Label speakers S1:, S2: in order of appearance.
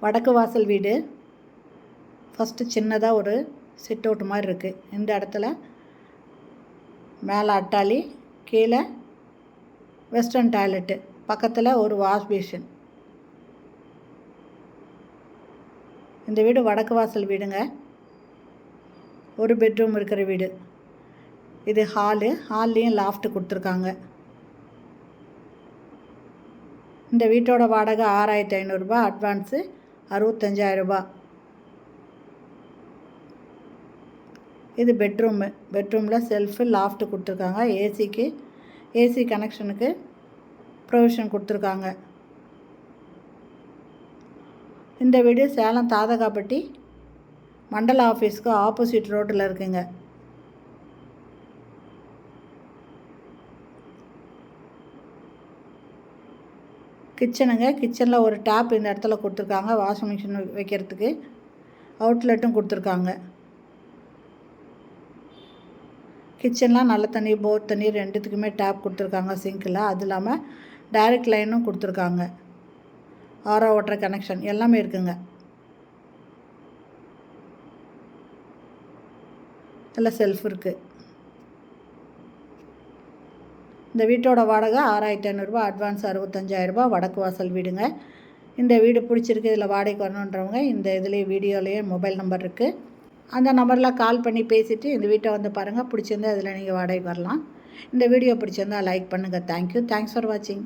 S1: வடக்கு வாசல் வீடு. ஃபஸ்ட்டு சின்னதாக ஒரு சிட் அவுட் மாதிரி இருக்குது. இந்த இடத்துல மேலே அட்டாளி, கீழே வெஸ்டர்ன் டாய்லெட்டு, பக்கத்தில் ஒரு வாஷ் பேஷன். இந்த வீடு வடக்கு வாசல் வீடுங்க. ஒரு பெட்ரூம் இருக்கிற வீடு. இது ஹால்லேயும் லாஃப்ட் கொடுத்துருக்காங்க. இந்த வீட்டோட வாடகை 6500 ரூபாய், அட்வான்ஸு 65,000 ரூபாய். இது பெட்ரூமில் செல்ஃபு, லாஃப்ட் கொடுத்துருக்காங்க. ஏசி கனெக்ஷனுக்கு ப்ரொவிஷன் கொடுத்துருக்காங்க. இந்த வீடு சேலம் தாதகாப்பட்டி மண்டல ஆஃபீஸ்க்கு ஆப்போசிட் ரோட்டில் இருக்குங்க. கிச்சனில் ஒரு டேப் இந்த இடத்துல கொடுத்துருக்காங்க. வாஷிங் மிஷின் வைக்கிறதுக்கு அவுட்லெட்டும் கொடுத்துருக்காங்க. கிச்சனில் நல்ல தண்ணி, போர் தண்ணி ரெண்டுத்துக்குமே டேப் கொடுத்துருக்காங்க சிங்கில். அது இல்லாமல் டைரக்ட் லைனும் கொடுத்துருக்காங்க. ஆரோ வாட்டர் கனெக்ஷன் எல்லாமே இருக்குங்க. இதில் செல்ஃப் இருக்குது. இந்த வீட்டோட வாடகை 6500 ரூபாய், அட்வான்ஸ் 65,000 ரூபாய். வடக்கு வாசல் வீடுங்க. இந்த வீடு பிடிச்சிருக்கு, இதில் வாடகைக்கு வரணுன்றவங்க இந்த இதுலேயே வீடியோலேயே மொபைல் நம்பர் இருக்குது. அந்த நம்பரில் கால் பண்ணி பேசிவிட்டு இந்த வீட்டை வந்து பாருங்கள். பிடிச்சிருந்தா இதில் நீங்கள் வாடகைக்கு வரலாம். இந்த வீடியோ பிடிச்சிருந்தால் லைக் பண்ணுங்கள். தேங்க்யூ. தேங்க்ஸ் ஃபார் வாட்சிங்.